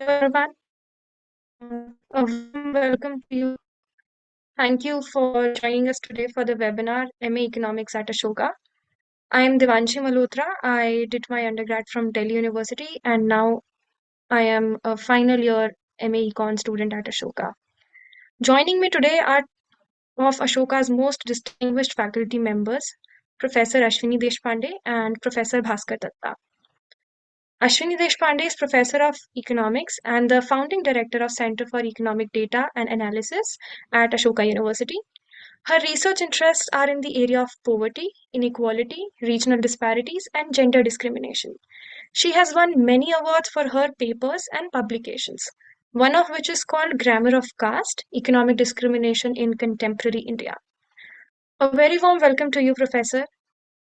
Everyone. A warm welcome to you. Thank you for joining us today for the webinar MA Economics at Ashoka. I am Devanshi Malhotra. I did my undergrad from Delhi University and now I am a final year MA Econ student at Ashoka. Joining me today are of Ashoka's most distinguished faculty members, Professor Ashwini Deshpande and Professor Bhaskar Datta. Ashwini Deshpande is Professor of Economics and the founding director of Center for Economic Data and Analysis at Ashoka University. Her research interests are in the area of poverty, inequality, regional disparities, and gender discrimination. She has won many awards for her papers and publications, one of which is called Grammar of Caste, Economic Discrimination in Contemporary India. A very warm welcome to you, Professor.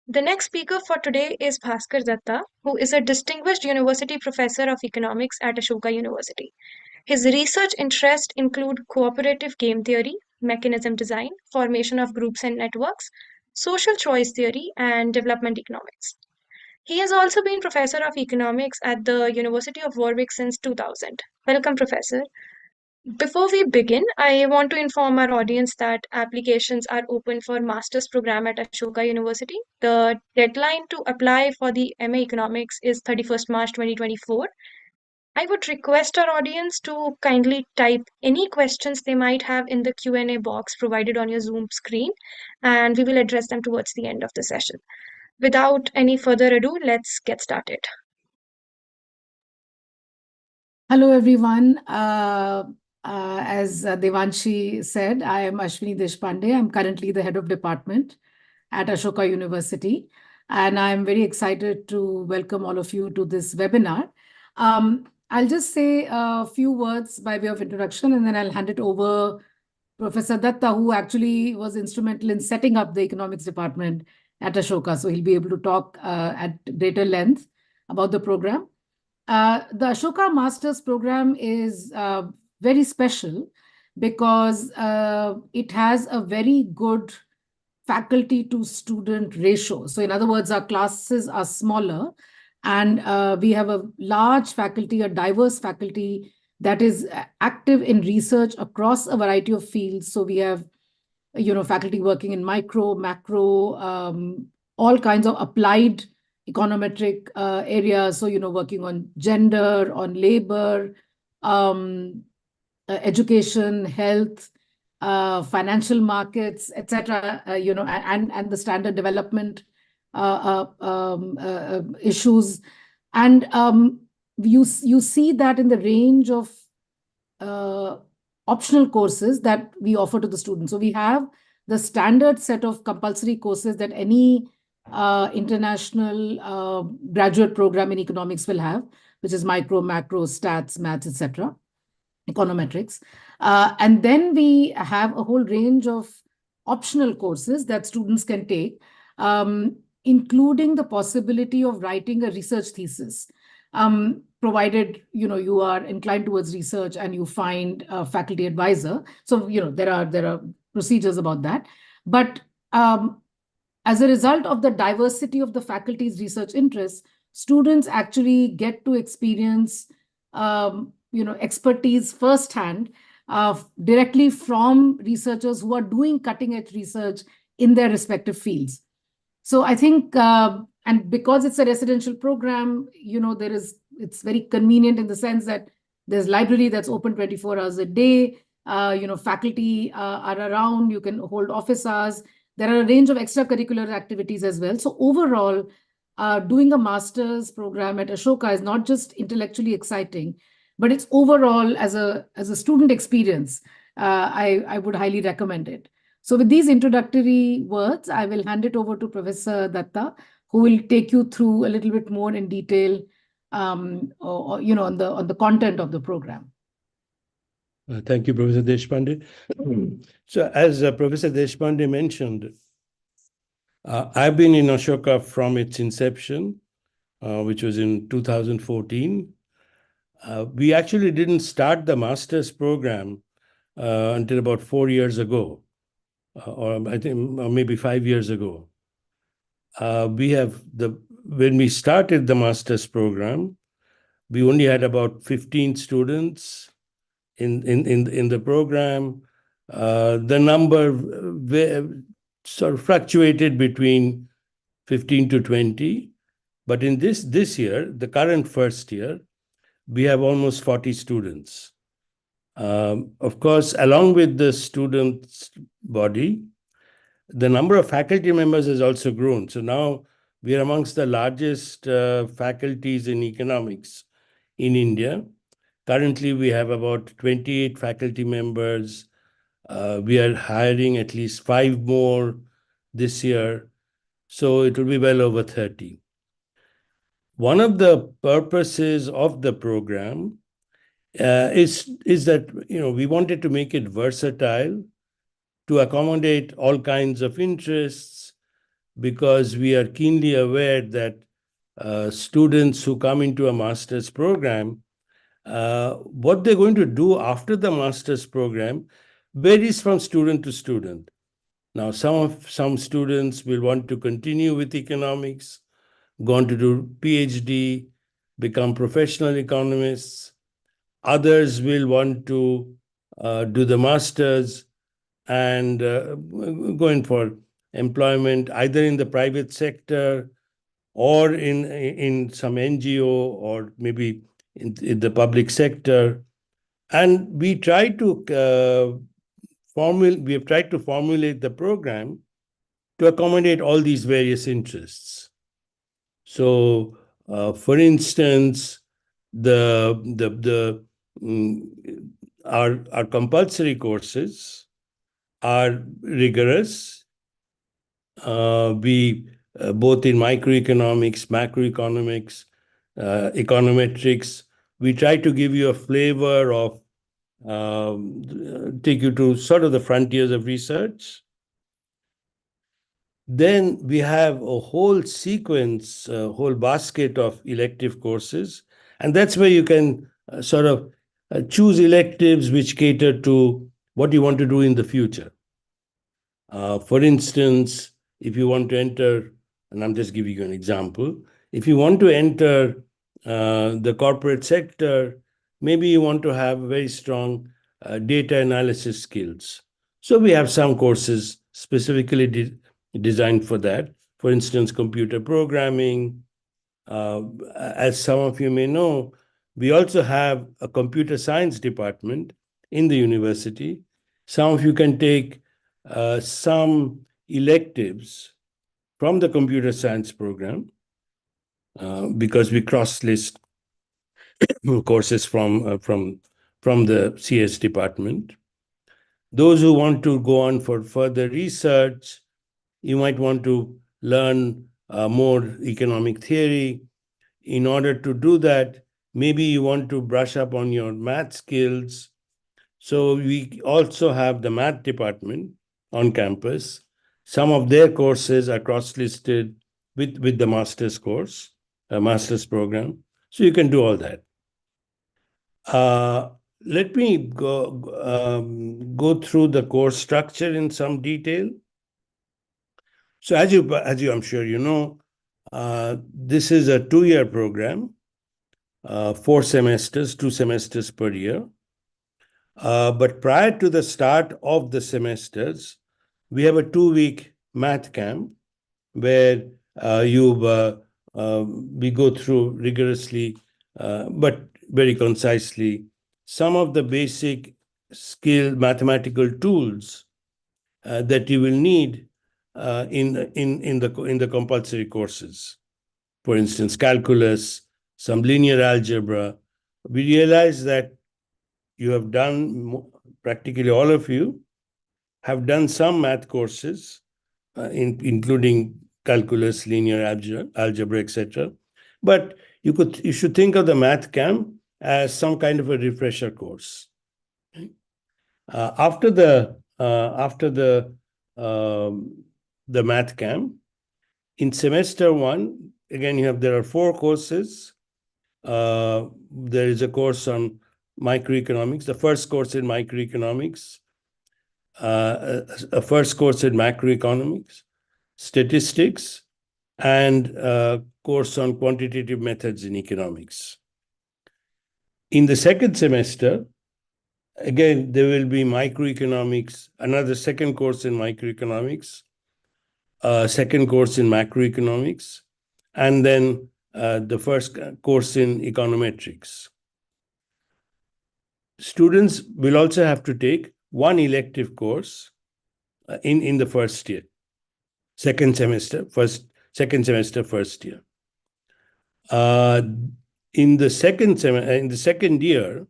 The next speaker for today is Bhaskar Datta, who is a distinguished university professor of economics at Ashoka University. His research interests include cooperative game theory, mechanism design, formation of groups and networks, social choice theory, and development economics. He has also been professor of economics at the University of Warwick since 2000. Welcome, Professor. Before we begin, I want to inform our audience that applications are open for master's program at Ashoka University. The deadline to apply for the MA Economics is 31st March 2024. I would request our audience to kindly type any questions they might have in the Q&A box provided on your Zoom screen, and we will address them towards the end of the session. Without any further ado, let's get started. Hello, everyone. As Devanshi said, I am Ashwini Deshpande. I'm currently the head of department at Ashoka University, and I'm very excited to welcome all of you to this webinar. I'll just say a few words by way of introduction, and then I'll hand it over Professor Datta, who actually was instrumental in setting up the economics department at Ashoka. So he'll be able to talk at greater length about the program. The Ashoka Masters program is very special because it has a very good faculty to student ratio. So in other words, our classes are smaller and we have a large faculty, a diverse faculty that is active in research across a variety of fields. So we have, faculty working in micro, macro, all kinds of applied econometric areas. So, working on gender, on labor, education, health, financial markets, etc. And the standard development issues. And you see that in the range of optional courses that we offer to the students. So we have the standard set of compulsory courses that any international graduate program in economics will have, which is micro, macro, stats, maths, etc., econometrics. And then we have a whole range of optional courses that students can take, including the possibility of writing a research thesis, provided you are inclined towards research and you find a faculty advisor. So there are procedures about that. But as a result of the diversity of the faculty's research interests, students actually get to experience expertise firsthand directly from researchers who are doing cutting-edge research in their respective fields. So I think, and because it's a residential program, it's very convenient in the sense that there's library that's open 24 hours a day. Faculty are around. You can hold office hours. There are a range of extracurricular activities as well. So overall, doing a master's program at Ashoka is not just intellectually exciting, but it's overall as a student experience. I would highly recommend it. So with these introductory words, I will hand it over to Professor Datta, who will take you through a little bit more in detail, on the content of the program. Thank you, Professor Deshpande. So as Professor Deshpande mentioned, I've been in Ashoka from its inception, which was in 2014. We actually didn't start the master's program until about 4 years ago, or I think or maybe 5 years ago. When we started the master's program, we only had about 15 students in the program. The number sort of fluctuated between 15 to 20. But in this year, the current first year, we have almost 40 students. Of course, along with the students' body, the number of faculty members has also grown. So now we are amongst the largest faculties in economics in India. Currently, we have about 28 faculty members. We are hiring at least 5 more this year. So it will be well over 30. One of the purposes of the program is that we wanted to make it versatile to accommodate all kinds of interests, because we are keenly aware that students who come into a master's program, what they're going to do after the master's program varies from student to student. Now, some students will want to continue with economics, go on to do PhD, become professional economists. Others will want to do the master's and go in for employment either in the private sector or in some NGO or maybe in the public sector. And we try to we have tried to formulate the program to accommodate all these various interests. So, for instance, mm, our compulsory courses are rigorous. We both in microeconomics, macroeconomics, econometrics, we try to give you a flavor of take you to sort of the frontiers of research. Then we have a whole sequence, a whole basket of elective courses. And that's where you can sort of choose electives which cater to what you want to do in the future. For instance, if you want to enter, and I'm just giving you an example, if you want to enter the corporate sector, maybe you want to have very strong data analysis skills. So we have some courses specifically designed for that. For instance, computer programming. As some of you may know, we also have a computer science department in the university. Some of you can take some electives from the computer science program because we cross-list courses from the CS department. Those who want to go on for further research, you might want to learn more economic theory. In order to do that, maybe you want to brush up on your math skills. So we also have the math department on campus. Some of their courses are cross-listed with the master's course, a master's program. So you can do all that. Let me go through the course structure in some detail. So as you I'm sure you know, this is a 2-year program, 4 semesters, 2 semesters per year. But prior to the start of the semesters, we have a 2-week math camp where we go through rigorously, but very concisely, some of the basic mathematical tools that you will need in the compulsory courses. For instance, calculus, some linear algebra. We realize that you have done, practically all of you have done some math courses, including calculus, linear algebra, etc. But you should think of the math camp as some kind of a refresher course. After the math camp, in semester 1, again there are 4 courses. There is a course on microeconomics, the first course in microeconomics, a first course in macroeconomics, statistics, and a course on quantitative methods in economics. In the second semester, again, there will be microeconomics, another second course in microeconomics, a second course in macroeconomics, and then the first course in econometrics. Students will also have to take one elective course in the first year, second semester, first year. In the second year,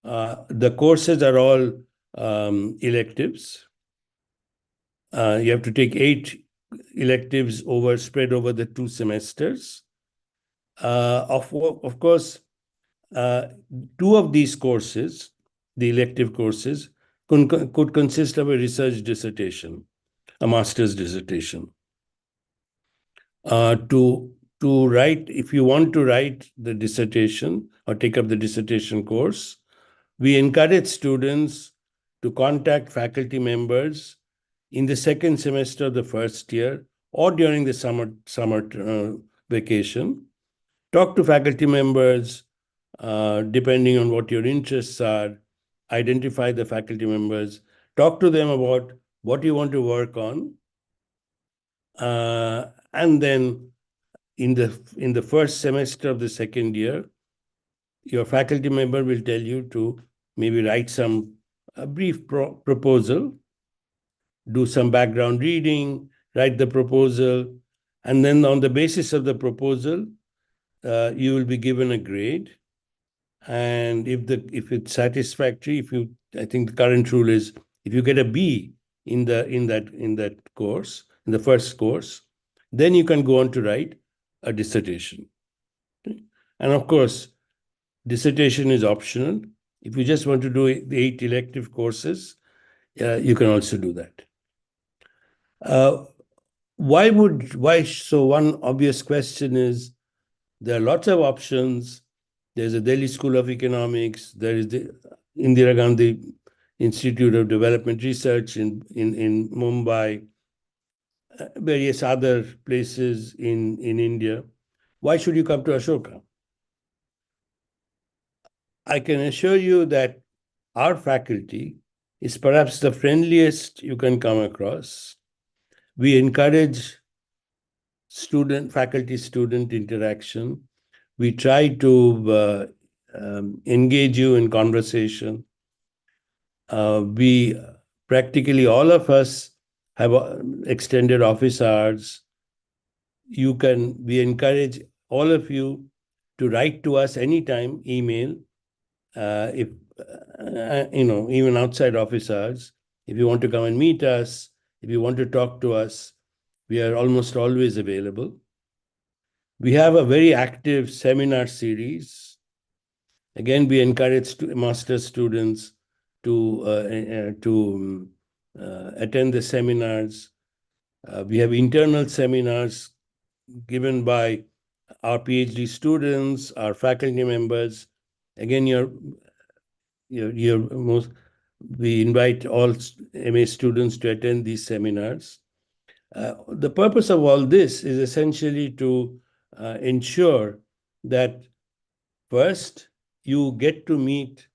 the courses are all electives. You have to take 8 electives spread over the 2 semesters. Of course, 2 of these courses, the elective courses, could consist of a research dissertation, a master's dissertation. To write, if you want to write the dissertation or take up the dissertation course, we encourage students to contact faculty members in the second semester of the first year or during the summer vacation. Talk to faculty members, depending on what your interests are. Identify the faculty members. Talk to them about what you want to work on. And then in the first semester of the second year, your faculty member will tell you to maybe write a brief proposal, do some background reading, write the proposal, and then on the basis of the proposal, you will be given a grade. And if it's satisfactory, I think the current rule is if you get a B in that course, in the first course, then you can go on to write a dissertation. And of course, dissertation is optional. If you just want to do the 8 elective courses, you can also do that. So one obvious question is, there are lots of options. There's a Delhi School of Economics. There is the Indira Gandhi Institute of Development Research in Mumbai, various other places in India. Why should you come to Ashoka? I can assure you that our faculty is perhaps the friendliest you can come across. We encourage faculty-student interaction. We try to engage you in conversation. Practically all of us have extended office hours. We encourage all of you to write to us anytime, email, if even outside office hours. If you want to come and meet us, if you want to talk to us, we are almost always available. We have a very active seminar series. Again, we encourage master's students to attend the seminars. We have internal seminars given by our PhD students, our faculty members. Again, we invite all MA students to attend these seminars. The purpose of all this is essentially to ensure that first, you get to meet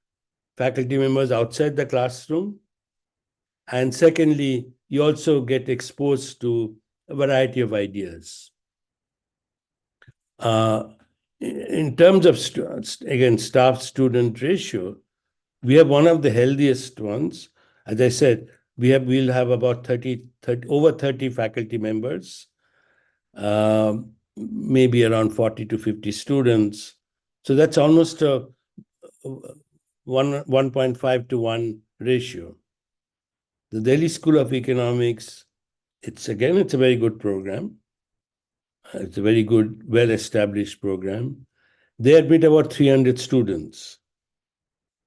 faculty members outside the classroom, and secondly, you also get exposed to a variety of ideas. In terms of, again, staff-student ratio, we have one of the healthiest ones. As I said, we'll have about over 30 faculty members, maybe around 40 to 50 students. So that's almost a 1.5 to 1 ratio. The Delhi School of Economics, it's a very good program. It's a very good, well-established program. They admit about 300 students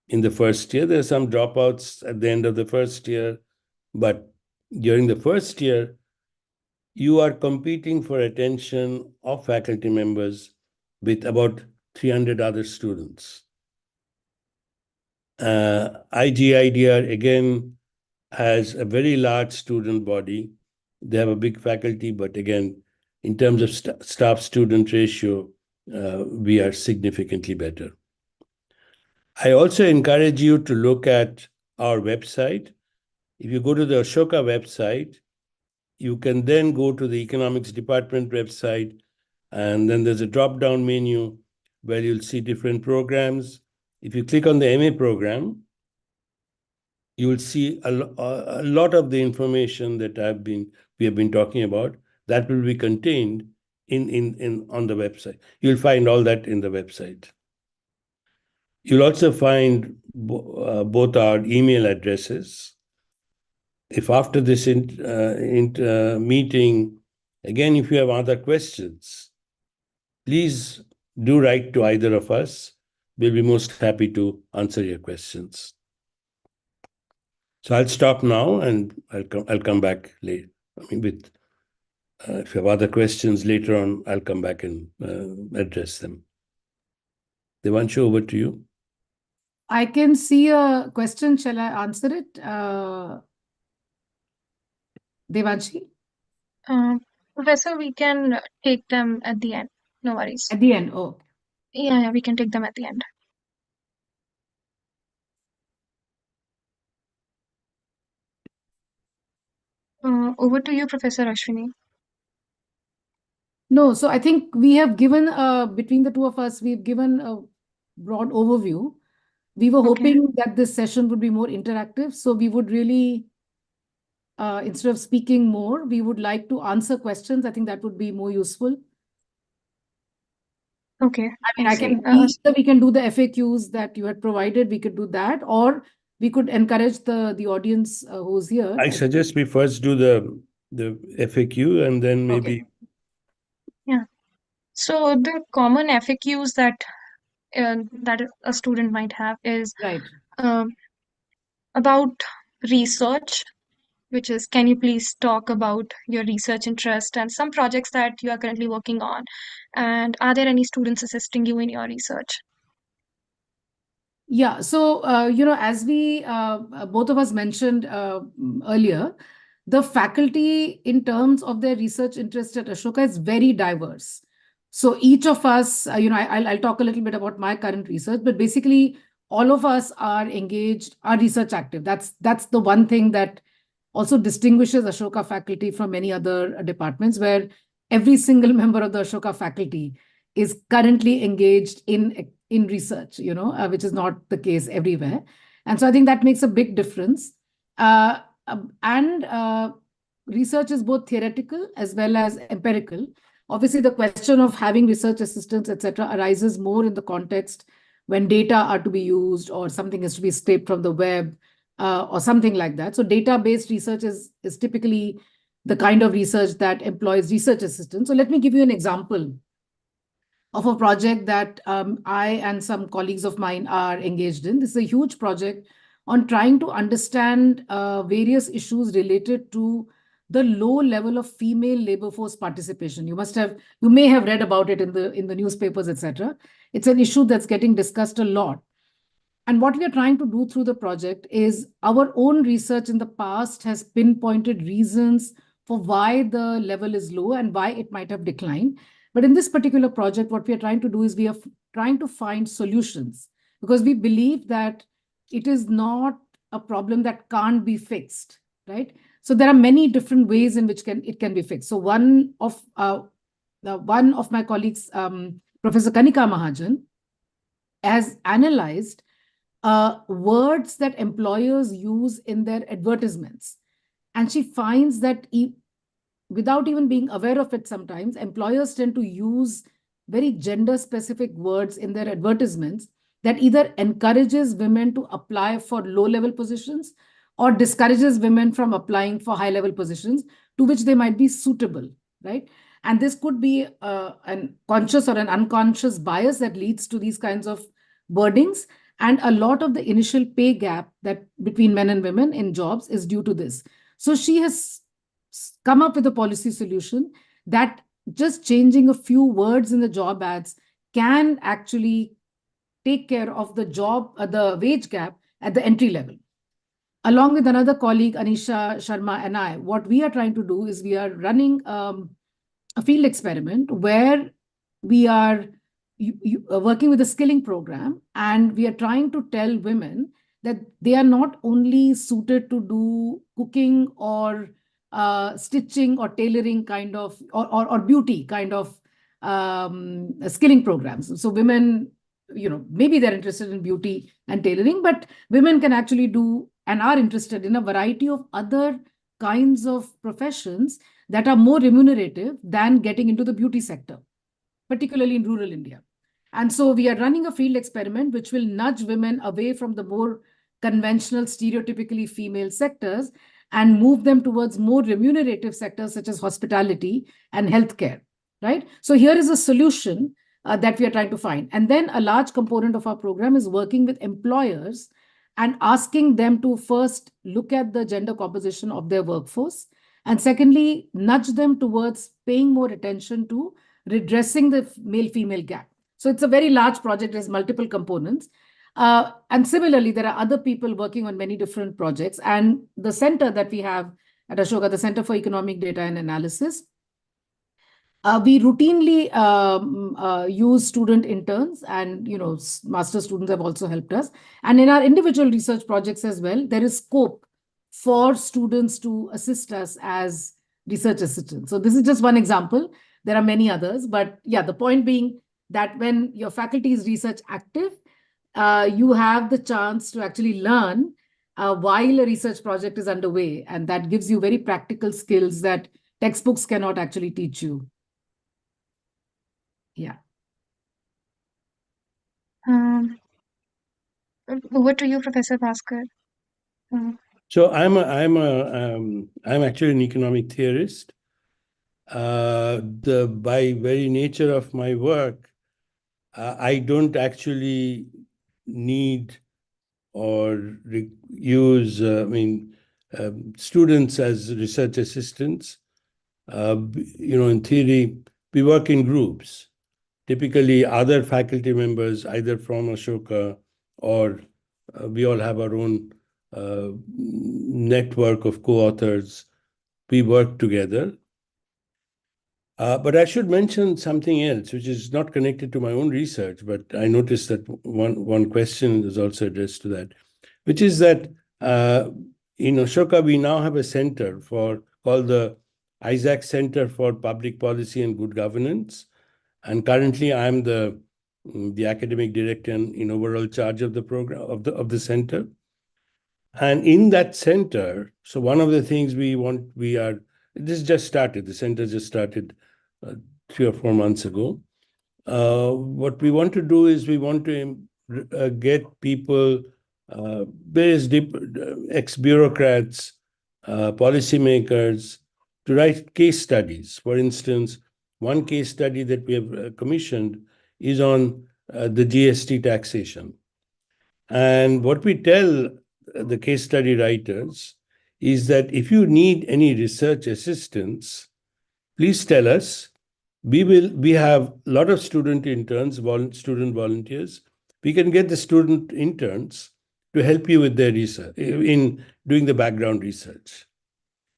in the first year. There are some dropouts at the end of the first year, but during the first year, you are competing for attention of faculty members with about 300 other students. IGIDR, again, has a very large student body. They have a big faculty, but again, in terms of staff-student ratio, we are significantly better. I also encourage you to look at our website. If you go to the Ashoka website, you can then go to the economics department website, and then there's a drop-down menu where you'll see different programs. If you click on the MA program, you will see a lot of the information that we have been talking about that will be contained in on the website. You'll find all that in the website. You'll also find both our email addresses. If after this meeting, again, if you have other questions, please do write to either of us. We'll be most happy to answer your questions. So I'll stop now, and I'll come back later. I mean, with if you have other questions later on, I'll come back and address them. Devanshu, over to you. I can see a question. Shall I answer it? Devanshi? Professor, we can take them at the end. No worries. At the end. Oh. Yeah, we can take them at the end. Over to you, Professor Ashwini. No, so I think we have given, between the two of us, we've given a broad overview. We were hoping that this session would be more interactive. So we would really, instead of speaking more, we would like to answer questions. I think that would be more useful. Okay. I mean, I can either we can do the FAQs that you had provided, we could do that, or we could encourage the audience who's here. I suggest we first do the FAQ and then maybe. Okay. Yeah. So the common FAQs that a student might have is right. About research, which is, can you please talk about your research interest and some projects that you are currently working on? And are there any students assisting you in your research? Yeah, so, as we both of us mentioned earlier, the faculty in terms of their research interest at Ashoka is very diverse. So each of us, I'll talk a little bit about my current research, but basically all of us are engaged, are research active. That's the one thing that also distinguishes Ashoka faculty from many other departments, where every single member of the Ashoka faculty is currently engaged in research, which is not the case everywhere. And so I think that makes a big difference. And research is both theoretical as well as empirical. Obviously, the question of having research assistants, etc., arises more in the context when data are to be used or something is to be scraped from the web or something like that. So data-based research is typically the kind of research that employs research assistants. So let me give you an example of a project that I and some colleagues of mine are engaged in. This is a huge project on trying to understand various issues related to the low level of female labor force participation. You may have read about it in the newspapers, etc. It's an issue that's getting discussed a lot. And what we are trying to do through the project is our own research in the past has pinpointed reasons for why the level is low and why it might have declined. But in this particular project, what we are trying to do is we are trying to find solutions, because we believe that it is not a problem that can't be fixed, right? So there are many different ways in which it can be fixed. So one of my colleagues, Professor Kanika Mahajan, has analyzed words that employers use in their advertisements. And she finds that without even being aware of it, sometimes employers tend to use very gender-specific words in their advertisements that either encourages women to apply for low-level positions or discourages women from applying for high-level positions to which they might be suitable, right? And this could be an conscious or an unconscious bias that leads to these kinds of wordings. And a lot of the initial pay gap that between men and women in jobs is due to this. So she has come up with a policy solution that just changing a few words in the job ads can actually take care of the wage gap at the entry level. Along with another colleague, Anisha Sharma, and I, what we are trying to do is we are running a field experiment where we are working with a skilling program, and we are trying to tell women that they are not only suited to do cooking or stitching or tailoring kind of, or beauty kind of skilling programs. So women, maybe they're interested in beauty and tailoring, but women can actually do and are interested in a variety of other kinds of professions that are more remunerative than getting into the beauty sector, particularly in rural India. And so we are running a field experiment which will nudge women away from the more conventional, stereotypically female sectors and move them towards more remunerative sectors such as hospitality and healthcare, right? So here is a solution that we are trying to find. And then a large component of our program is working with employers and asking them to first look at the gender composition of their workforce, and secondly, nudge them towards paying more attention to redressing the male-female gap. So it's a very large project, there's multiple components. And similarly, there are other people working on many different projects. And the center that we have at Ashoka, the Center for Economic Data and Analysis, we routinely use student interns, and master students have also helped us. And in our individual research projects as well, there is scope for students to assist us as research assistants. So this is just one example. There are many others, but yeah, the point being that when your faculty is research active, you have the chance to actually learn while a research project is underway, and that gives you very practical skills that textbooks cannot actually teach you. Yeah. Over to you, Professor Bhaskar. So I'm actually an economic theorist. By very nature of my work, I don't actually need or use, students as research assistants. In theory, we work in groups. Typically, other faculty members, either from Ashoka or we all have our own network of co-authors. We work together. But I should mention something else, which is not connected to my own research, but I noticed that one question is also addressed to that, which is that in Ashoka, we now have a center called the Isaac Center for Public Policy and Good Governance. And currently, I'm the academic director and in overall charge of the program of the center. And in that center, so one of the things this just started. The center just started 3 or 4 months ago. What we want to do is we want to get people, various ex-bureaucrats, policymakers, to write case studies. For instance, one case study that we have commissioned is on the GST taxation. And what we tell the case study writers is that if you need any research assistance, please tell us. We have a lot of student interns, student volunteers. We can get the student interns to help you with their research, in doing the background research.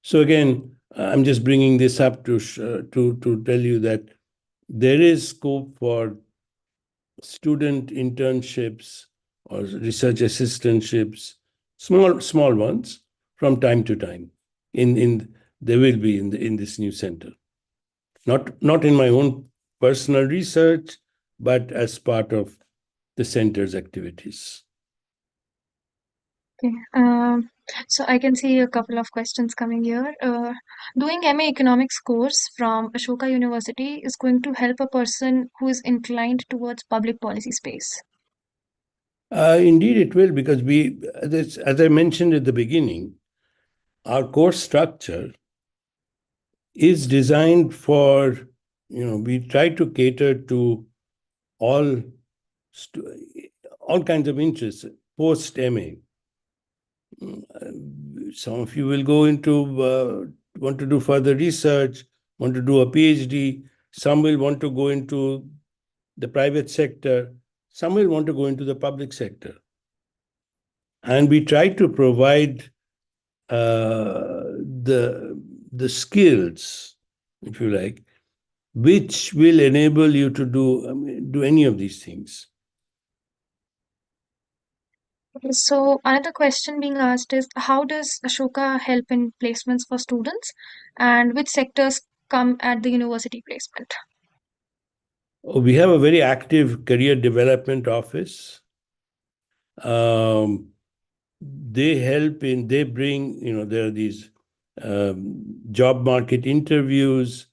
So again, I'm just bringing this up to tell you that there is scope for student internships or research assistantships, small ones, from time to time. There will be in this new center. Not in my own personal research, but as part of the center's activities. Okay. So I can see a couple of questions coming here. Doing MA Economics course from Ashoka University is going to help a person who is inclined towards public policy space. Indeed, it will, because as I mentioned at the beginning, our course structure is designed for, we try to cater to all kinds of interests post-MA. Some of you will go into, want to do further research, want to do a PhD. Some will want to go into the private sector. Some will want to go into the public sector. And we try to provide the skills, if you like, which will enable you to do any of these things. So another question being asked is, how does Ashoka help in placements for students, and which sectors come at the university placement? We have a very active career development office. They bring, there are these job market interviews.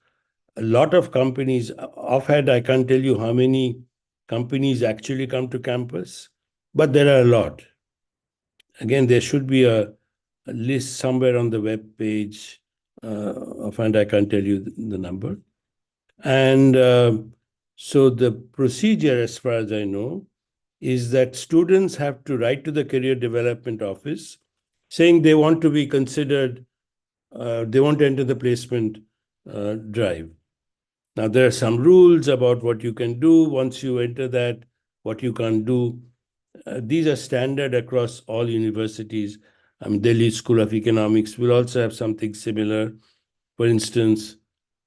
A lot of companies, offhand, I can't tell you how many companies actually come to campus, but there are a lot. Again, there should be a list somewhere on the web page. Offhand, I can't tell you the number. And so the procedure, as far as I know, is that students have to write to the career development office saying they want to be considered, they want to enter the placement drive. Now, there are some rules about what you can do once you enter that, what you can't do. These are standard across all universities. Delhi School of Economics will also have something similar. For instance,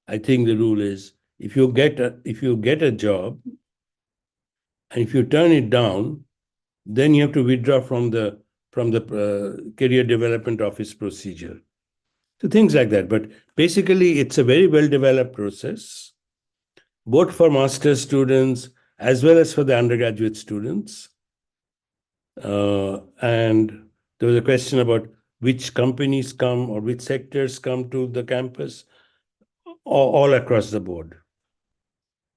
I think the rule is if you get a job and if you turn it down, then you have to withdraw from the career development office procedure. So things like that. But basically, it's a very well developed process, both for master's students as well as for the undergraduate students. And there was a question about which companies come or which sectors come to the campus, all across the board.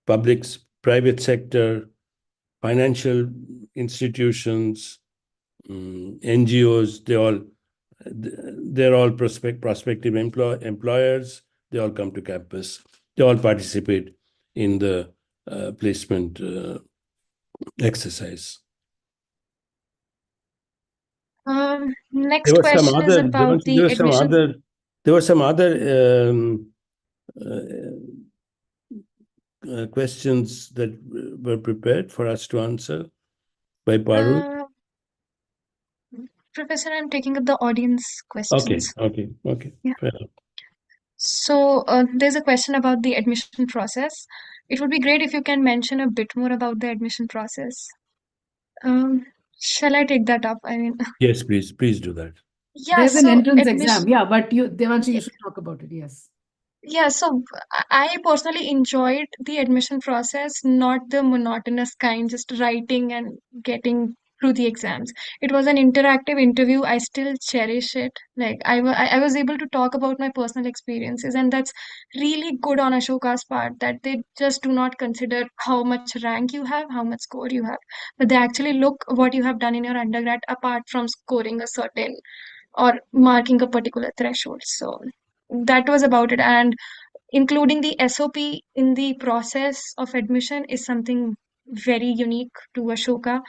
Public, private sector, financial institutions, NGOs, they're all prospective employers. They all come to campus. They all participate in the placement exercise. Next question is about the admission. There were some other questions that were prepared for us to answer by Parul. Professor, I'm taking up the audience questions. Okay. Yeah. Fair enough. So there's a question about the admission process. It would be great if you can mention a bit more about the admission process. Shall I take that up? I mean, Yes, please do that. yeah, There's an so entrance admission. exam. Yeah, but Devanshi, you should talk about it. Yes. Yeah, so I personally enjoyed the admission process, not the monotonous kind, just writing and getting through the exams. It was an interactive interview. I still cherish it. Like I was able to talk about my personal experiences, and that's really good on Ashoka's part, that they just do not consider how much rank you have, how much score you have, but they actually look what you have done in your undergrad apart from scoring a certain or marking a particular threshold. So that was about it. And including the SOP in the process of admission is something very unique to Ashoka.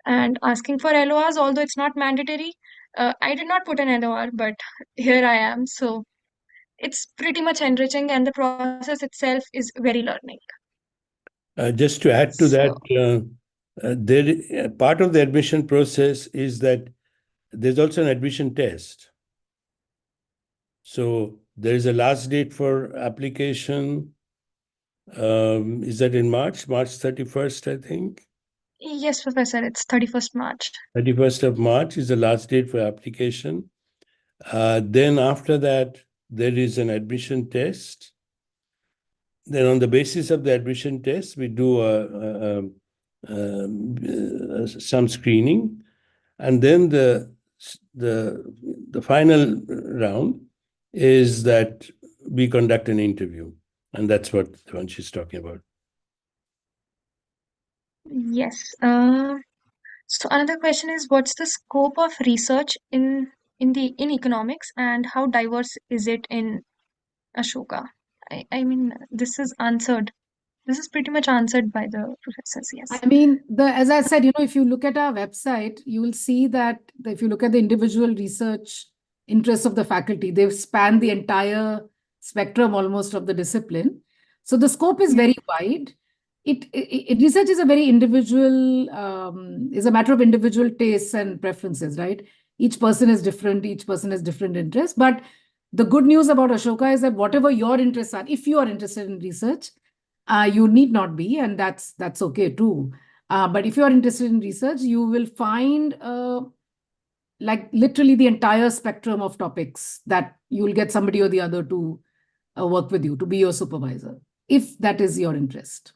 And asking for LORs, although it's not mandatory, I did not put an LOR, but here I am. So it's pretty much enriching, and the process itself is very learning. Just to add to So, that, part of the admission process is that there's also an admission test. So there is a last date for application. Is that in March 31st, I think? yes, Professor, it's 31st March. 31st of March is the last date for application. Then after that, there is an admission test. Then on the basis of the admission test, we do some screening. And then the final round is that we conduct an interview. And that's what Devanshi is talking about. Yes. So another question is, what's the scope of research in economics, and how diverse is it in Ashoka? I mean, this is answered. This is pretty much answered by the professors, yes. I mean, as I said, if you look at our website, you will see that if you look at the individual research interests of the faculty, they've spanned the entire spectrum almost of the discipline. So the scope is very wide. Research is a very individual, is a matter of individual tastes and preferences, right? Each person is different, each person has different interests. But the good news about Ashoka is that whatever your interests are, if you are interested in research, You need not be, and that's okay too. But if you are interested in research, you will find like literally the entire spectrum of topics that you will get somebody or the other to work with you, to be your supervisor, if that is your interest.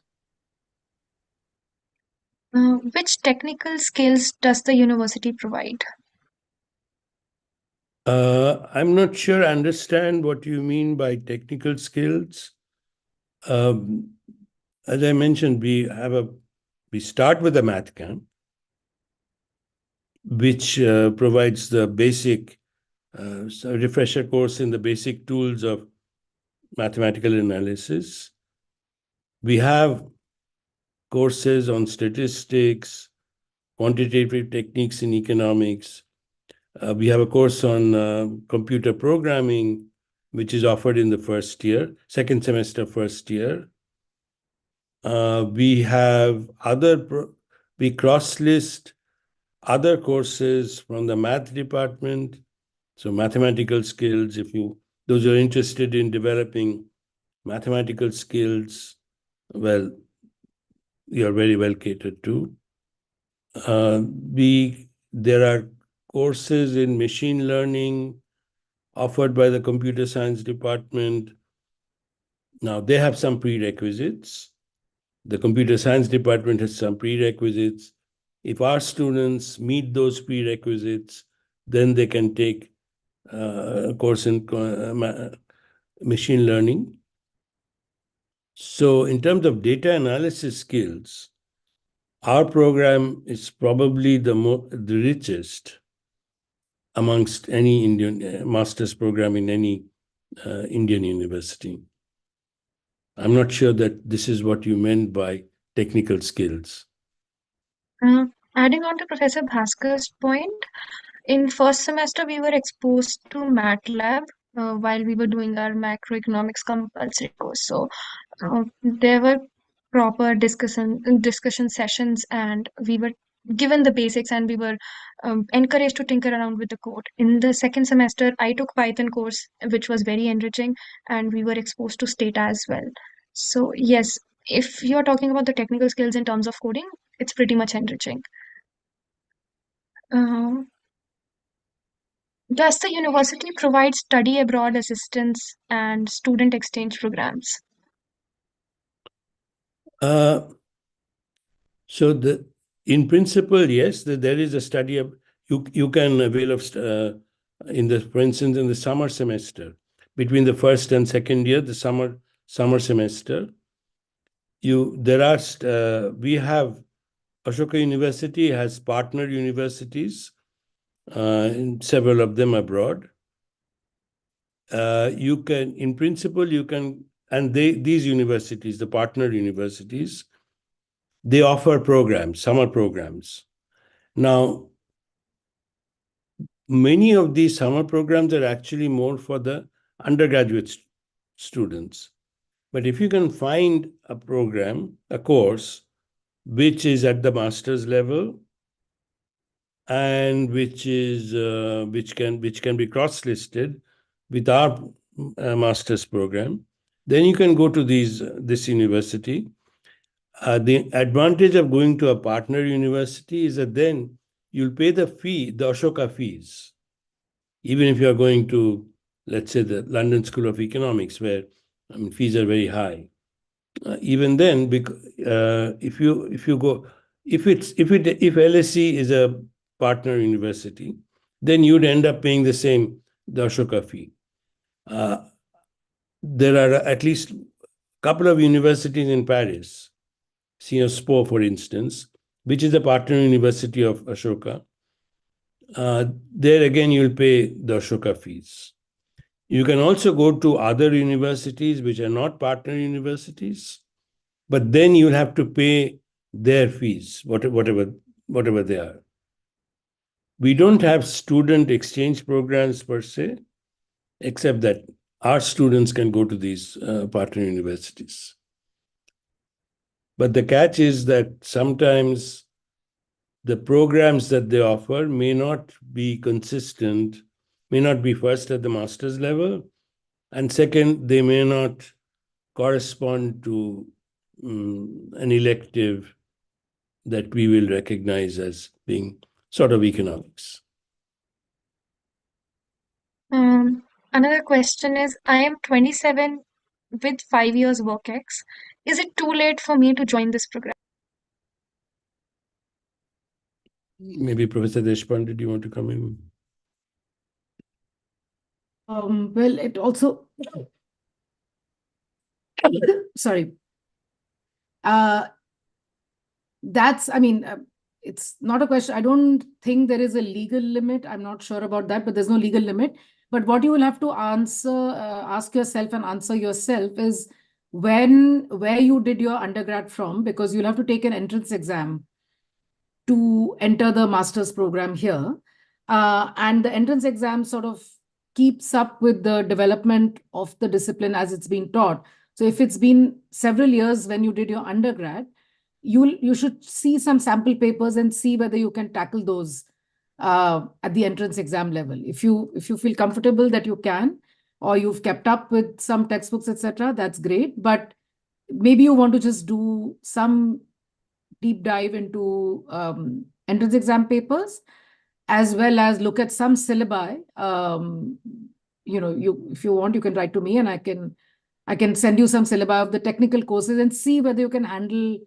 Which technical skills does the university provide? I'm not sure I understand what you mean by technical skills. As I mentioned, we start with a math camp, which provides the basic refresher course in the basic tools of mathematical analysis. We have courses on statistics, quantitative techniques in economics. We have a course on computer programming, which is offered in the second semester, first year. We cross-list other courses from the math department. So mathematical skills, those who are interested in developing mathematical skills, well, you're very well catered to. There are courses in machine learning offered by the computer science department. Now, they have some prerequisites. The computer science department has some prerequisites. If our students meet those prerequisites, then they can take a course in machine learning. So in terms of data analysis skills, our program is probably the richest amongst any Indian master's program in any Indian university. I'm not sure that this is what you meant by technical skills. Adding on to Professor Bhaskar's point, in first semester we were exposed to MATLAB while we were doing our macroeconomics compulsory course. So there were proper discussion sessions, and we were given the basics, and we were encouraged to tinker around with the code. In the second semester, I took Python course, which was very enriching, and we were exposed to Stata as well. So yes, if you're talking about the technical skills in terms of coding, it's pretty much enriching. Uh, does the university provide study abroad assistance and student exchange programs? So in principle, yes, there is a study of you can avail of for instance, in the summer semester, between the first and second year, the summer semester, we have Ashoka University has partner universities, and several of them abroad. In principle, and these universities, the partner universities, they offer programs, summer programs. Now, many of these summer programs are actually more for the undergraduate students. But if you can find a course, which is at the master's level and which can be cross-listed with our master's program, then you can go to this university. The advantage of going to a partner university is that then you'll pay the Ashoka fees, even if you're going to, let's say, the London School of Economics, where fees are very high. Even then, if LSE is a partner university, then you'd end up paying the Ashoka fee. There are at least a couple of universities in Paris, Sciences Po, for instance, which is a partner university of Ashoka. There again, you'll pay the Ashoka fees. You can also go to other universities which are not partner universities, but then you'll have to pay their fees, whatever they are. We don't have student exchange programs per se, except that our students can go to these partner universities. But the catch is that sometimes the programs that they offer may not be consistent, may not be first at the master's level, and second, they may not correspond to an elective that we will recognize as being sort of economics. Another question is, I am 27 with 5 years work ex. Is it too late for me to join this program? Maybe Professor Deshpande, do you want to come in? Well, it also, sorry, it's not a question. I don't think there is a legal limit. I'm not sure about that, but there's no legal limit. But what you will have to ask yourself and answer yourself is where you did your undergrad from, because you'll have to take an entrance exam to enter the master's program here. And the entrance exam sort of keeps up with the development of the discipline as it's been taught. So if it's been several years when you did your undergrad, you should see some sample papers and see whether you can tackle those at the entrance exam level. If you feel comfortable that you can, or you've kept up with some textbooks, etc., that's great. But maybe you want to just do some deep dive into entrance exam papers, as well as look at some syllabi. If you want, you can write to me and I can send you some syllabi of the technical courses and see whether you can handle,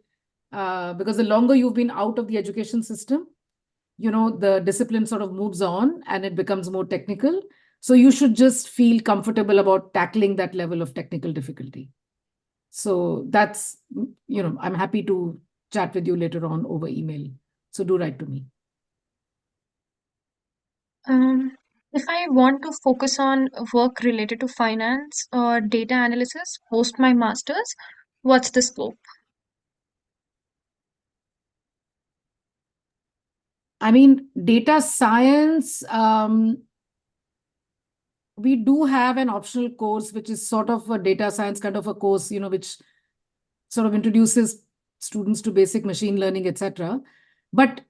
because the longer you've been out of the education system, the discipline sort of moves on and it becomes more technical. So you should just feel comfortable about tackling that level of technical difficulty. So that's, I'm happy to chat with you later on over email. So do write to me. If I want to focus on work related to finance or data analysis post my master's, what's the scope? I mean, data science, we do have an optional course, which is sort of a data science kind of a course, which sort of introduces students to basic machine learning, etc. But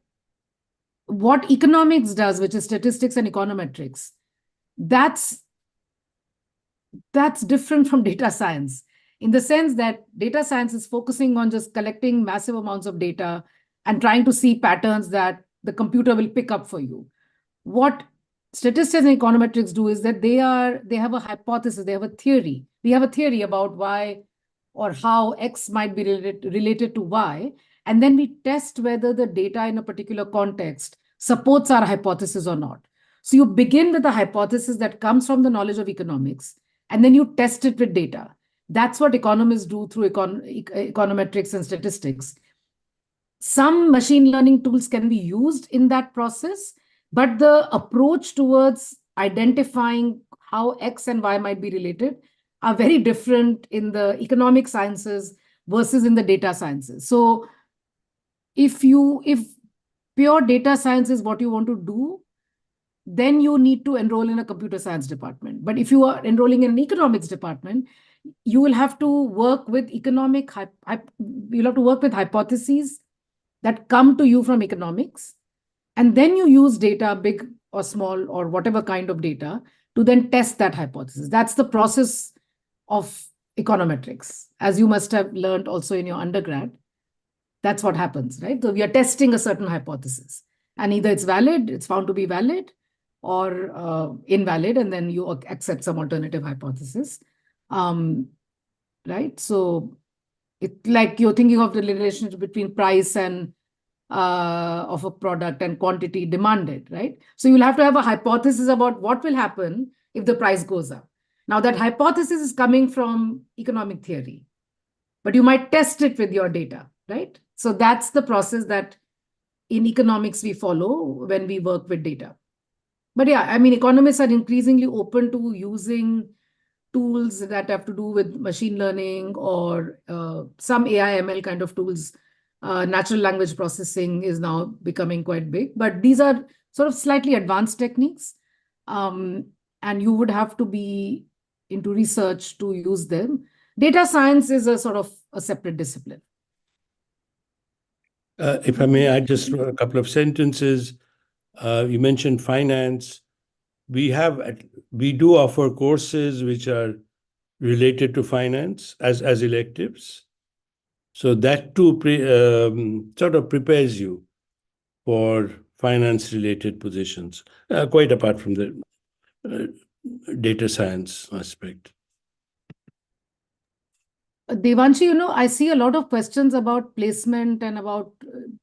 what economics does, which is statistics and econometrics, that's different from data science, in the sense that data science is focusing on just collecting massive amounts of data and trying to see patterns that the computer will pick up for you. What statistics and econometrics do is that they have a hypothesis, they have a theory. We have a theory about why or how X might be related to Y, and then we test whether the data in a particular context supports our hypothesis or not. So you begin with a hypothesis that comes from the knowledge of economics, and then you test it with data. That's what economists do through econometrics and statistics. Some machine learning tools can be used in that process, but the approach towards identifying how X and Y might be related are very different in the economic sciences versus in the data sciences. So if pure data science is what you want to do, then you need to enroll in a computer science department. But if you are enrolling in an economics department, you will have to work with you'll have to work with hypotheses that come to you from economics. And then you use data, big or small or whatever kind of data, to then test that hypothesis. That's the process of econometrics, as you must have learned also in your undergrad. That's what happens, right? So we are testing a certain hypothesis, and either it's valid, it's found to be valid, or invalid, and then you accept some alternative hypothesis, right? So it's like you're thinking of the relationship between price and of a product and quantity demanded, right? So you'll have to have a hypothesis about what will happen if the price goes up. Now that hypothesis is coming from economic theory, but you might test it with your data, right? So that's the process that in economics we follow when we work with data. But yeah, I mean, economists are increasingly open to using tools that have to do with machine learning or some AI ML kind of tools. Natural language processing is now becoming quite big, but these are sort of slightly advanced techniques. And you would have to be into research to use them. Data science is a sort of a separate discipline. If I may add just a couple of sentences. You mentioned finance. We do offer courses which are related to finance as electives. So that too sort of prepares you for finance-related positions, quite apart from the uh, data science aspect. Devanshi, I see a lot of questions about placement and about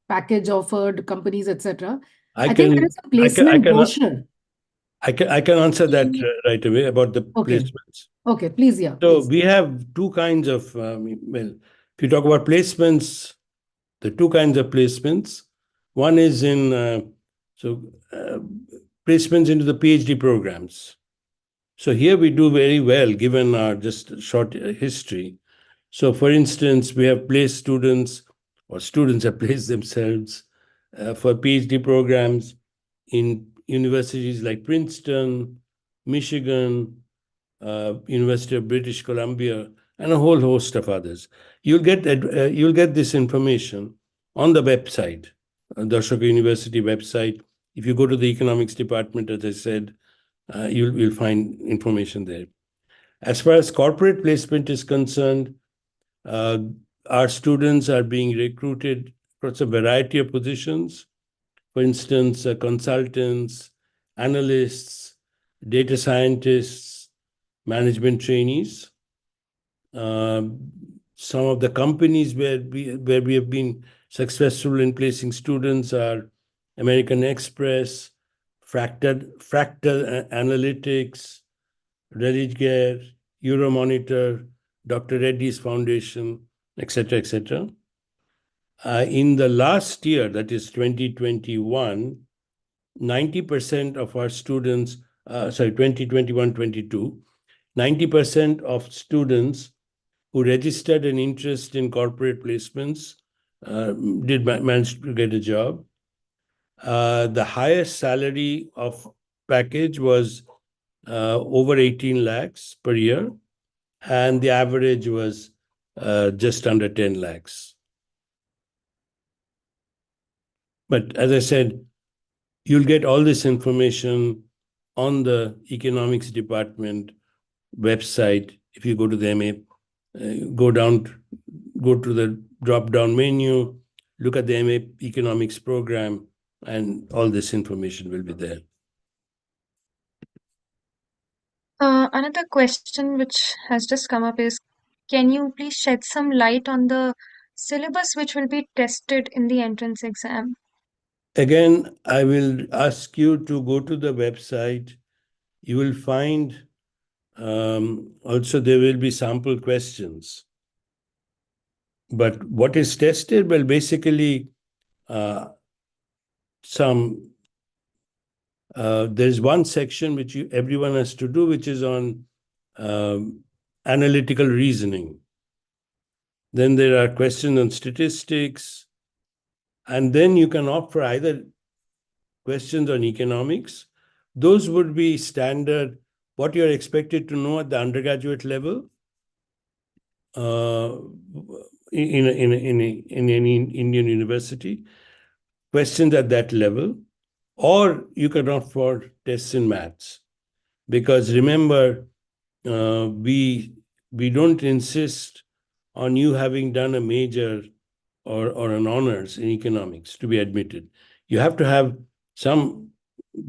package offered companies, etc. I think there is a placement brochure. I can answer that right away about the Okay. placements. Okay, please, yeah. So please. we have two kinds of, well, if you talk about placements, the two kinds of placements. One is in placements into the PhD programs. So here we do very well given our just short history. So, for instance, we have placed students, or students have placed themselves for PhD programs in universities like Princeton, Michigan, University of British Columbia, and a whole host of others. You'll get this information on the website, the Ashoka University website. If you go to the economics department, as I said, you'll find information there. As far as corporate placement is concerned, uh, our students are being recruited across a variety of positions. For instance, consultants, analysts, data scientists, management trainees. Some of the companies where we have been successful in placing students are American Express, Fractal Analytics, Religare, Euromonitor, Dr. Reddy's Foundation, etc., etc. In the last year, that is 2021, 90% of our students, 2021-22, 90% of students who registered an interest in corporate placements did manage to get a job. The highest salary of package was over 18 lakhs per year, and the average was just under 10 lakhs. But as I said, you'll get all this information on the economics department website. If you go to the MA, go to the drop-down menu, look at the MA economics program, and all this information will be there. Another question which has just come up is, can you please shed some light on the syllabus which will be tested in the entrance exam? Again, I will ask you to go to the website. You will find also there will be sample questions. But what is tested? Well, basically, there's one section which everyone has to do, which is on analytical reasoning. Then there are questions on statistics, and then you can opt for either questions on economics. Those would be standard, what you're expected to know at the undergraduate level in any Indian university, questions at that level, or you can opt for tests in maths. Because remember, we don't insist on you having done a major or an honors in economics to be admitted. You have to have some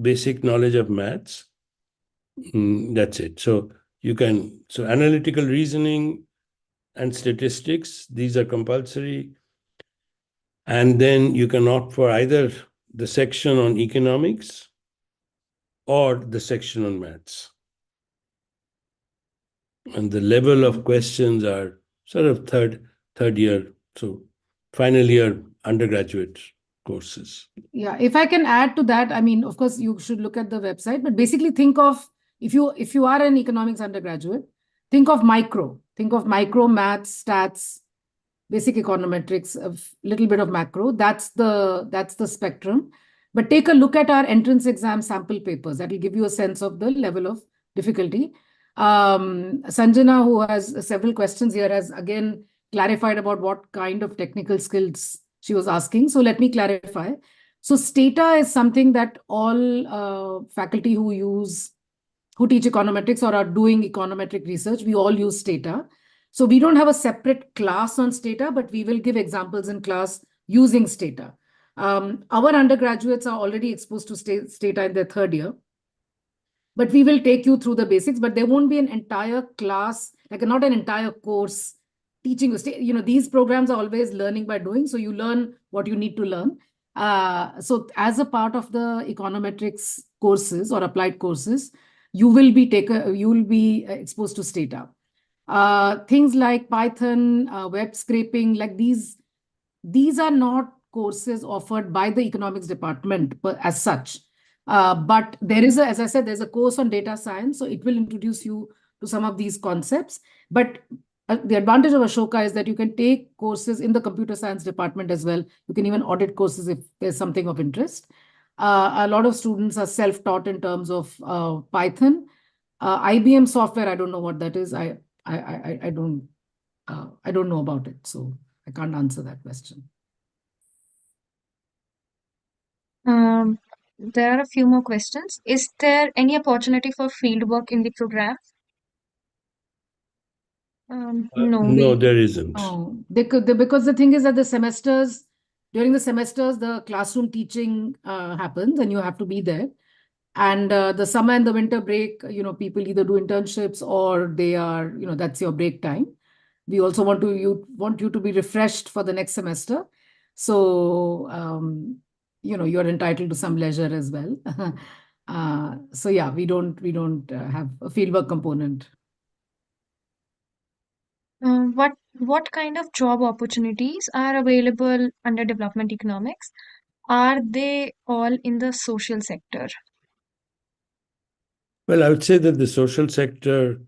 basic knowledge of maths. That's it. So analytical reasoning and statistics, these are compulsory. And then you can opt for either the section on economics or the section on maths. And the level of questions are sort of third year, so final year undergraduate courses. Yeah, if I can add to that, I mean, of course, you should look at the website, but basically think of, if you are an economics undergraduate, think of micro maths, stats, basic econometrics, a little bit of macro. That's the spectrum. But take a look at our entrance exam sample papers. That will give you a sense of the level of difficulty. Sanjana, who has several questions here, has again clarified about what kind of technical skills she was asking. So let me clarify. So Stata is something that all faculty who teach econometrics or are doing econometric research, we all use Stata. So we don't have a separate class on Stata, but we will give examples in class using Stata. Our undergraduates are already exposed to Stata in their third year, but we will take you through the basics, but there won't be an entire class, like not an entire course teaching you. These programs are always learning by doing, so you learn what you need to learn. So as a part of the econometrics courses or applied courses, you will be exposed to Stata. Things like Python, web scraping, like these are not courses offered by the economics department as such. But there is as I said, there's a course on data science, so it will introduce you to some of these concepts. But the advantage of Ashoka is that you can take courses in the computer science department as well. You can even audit courses if there's something of interest. A lot of students are self-taught in terms of Python. IBM software, I don't know what that is. I don't know about it, so I can't answer that question. There are a few more questions. Is there any opportunity for field work in the program? No, No, there isn't. Oh, because the thing is that during the semesters, the classroom teaching happens and you have to be there. And the summer and the winter break, people either do internships or that's your break time. We also want you to be refreshed for the next semester. So, you're entitled to some leisure as well. So yeah, we don't have a fieldwork component. What kind of job opportunities are available under development economics? Are they all in the social sector? Well, I would say that the social sector,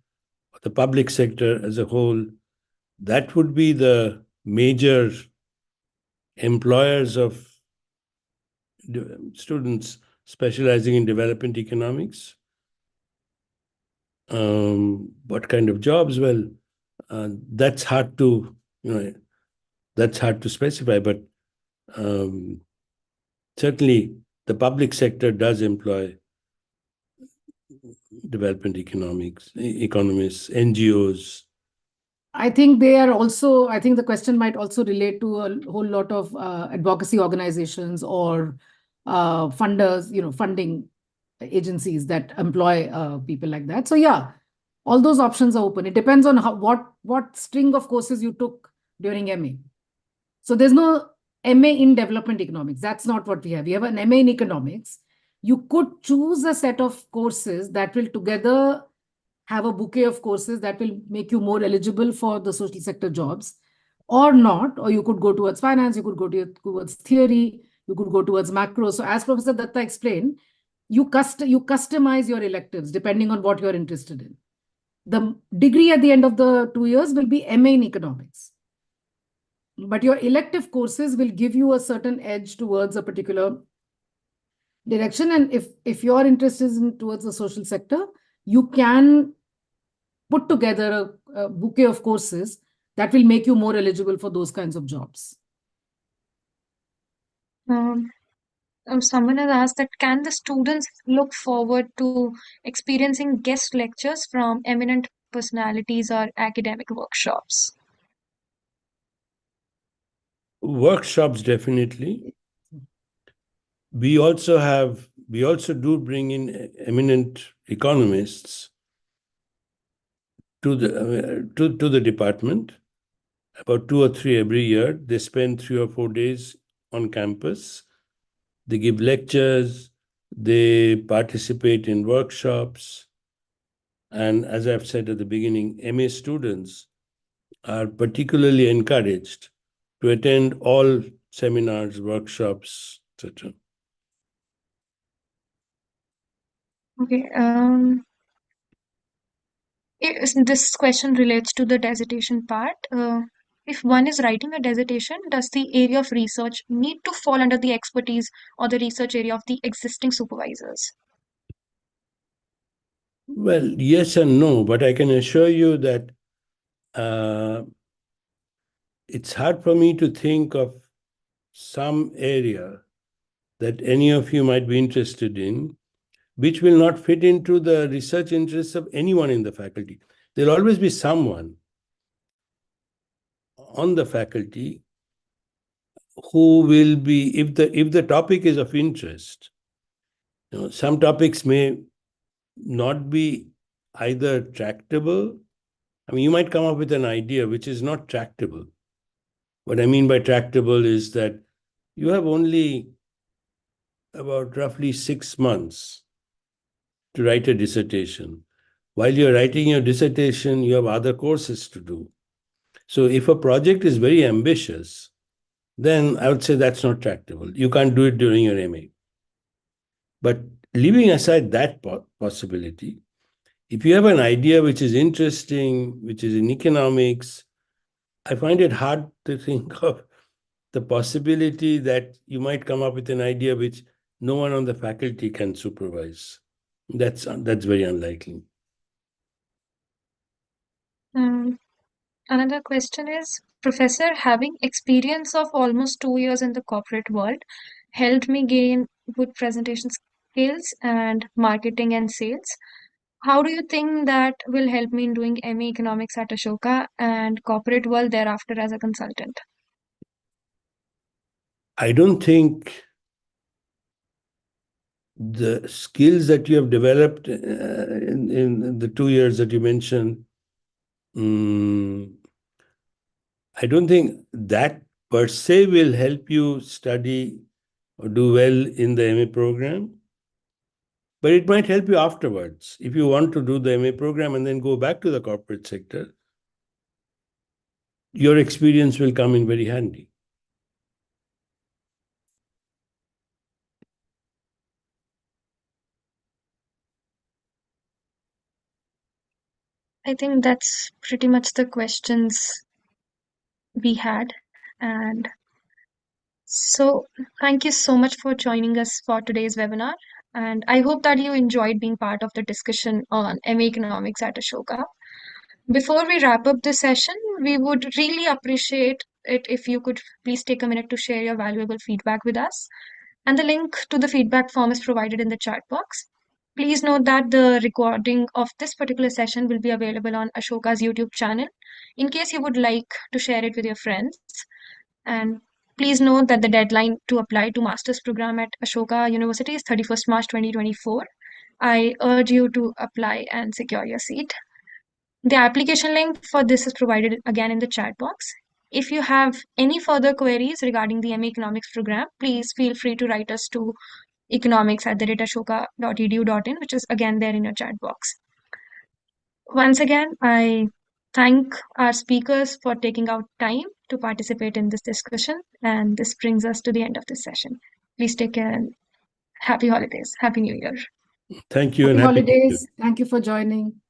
the public sector as a whole, that would be the major employers of students specializing in development economics. What kind of jobs? Well, that's hard to specify, but certainly the public sector does employ development economists, NGOs. I think the question might also relate to a whole lot of advocacy organizations or funders, funding agencies that employ people like that. So yeah, all those options are open. It depends on what string of courses you took during MA. So there's no MA in development economics. That's not what we have. We have an MA in economics. You could choose a set of courses that will together have a bouquet of courses that will make you more eligible for the social sector jobs or not. Or you could go towards finance, you could go towards theory, you could go towards macro. So as Professor Datta explained, you customize your electives depending on what you're interested in. The degree at the end of the 2 years will be MA in economics. But your elective courses will give you a certain edge towards a particular direction. And if your interest is towards the social sector, you can put together a bouquet of courses that will make you more eligible for those kinds of jobs. Someone has asked that can the students look forward to experiencing guest lectures from eminent personalities or academic workshops? Workshops, definitely. We also do bring in eminent economists to the department, about 2 or 3 every year. They spend 3 or 4 days on campus. They give lectures, they participate in workshops. And as I've said at the beginning, MA students are particularly encouraged to attend all seminars, workshops, etc. Okay. This question relates to the dissertation part. If one is writing a dissertation, does the area of research need to fall under the expertise or the research area of the existing supervisors? Well, yes and no, but I can assure you that it's hard for me to think of some area that any of you might be interested in, which will not fit into the research interests of anyone in the faculty. There'll always be someone on the faculty who will be, if the topic is of interest, some topics may not be either tractable. I mean, you might come up with an idea which is not tractable. What I mean by tractable is that you have only about roughly 6 months to write a dissertation. While you're writing your dissertation, you have other courses to do. So if a project is very ambitious, then I would say that's not tractable. You can't do it during your MA. But leaving aside that possibility, if you have an idea which is interesting, which is in economics, I find it hard to think of the possibility that you might come up with an idea which no one on the faculty can supervise. That's very unlikely. Another question is, Professor, having experience of almost 2 years in the corporate world helped me gain good presentation skills and marketing and sales. How do you think that will help me in doing MA Economics at Ashoka and corporate world thereafter as a consultant? I don't think the skills that you have developed in the 2 years that you mentioned, I don't think that per se will help you study or do well in the MA program, but it might help you afterwards. If you want to do the MA program and then go back to the corporate sector, your experience will come in very handy. I think that's pretty much the questions we had. And so, thank you so much for joining us for today's webinar. And I hope that you enjoyed being part of the discussion on MA Economics at Ashoka. Before we wrap up this session, we would really appreciate it if you could please take a minute to share your valuable feedback with us. And the link to the feedback form is provided in the chat box. Please note that the recording of this particular session will be available on Ashoka's YouTube channel in case you would like to share it with your friends. And please note that the deadline to apply to master's program at Ashoka University is 31st March 2024. I urge you to apply and secure your seat. The application link for this is provided again in the chat box. If you have any further queries regarding the MA Economics program, please feel free to write us to economics@ashoka.edu.in, which is again there in your chat box. Once again, I thank our speakers for taking out time to participate in this discussion, and this brings us to the end of this session. Please take care and happy holidays. Happy New Year. Thank you and Happy happy New Year. holidays. Thank you for joining.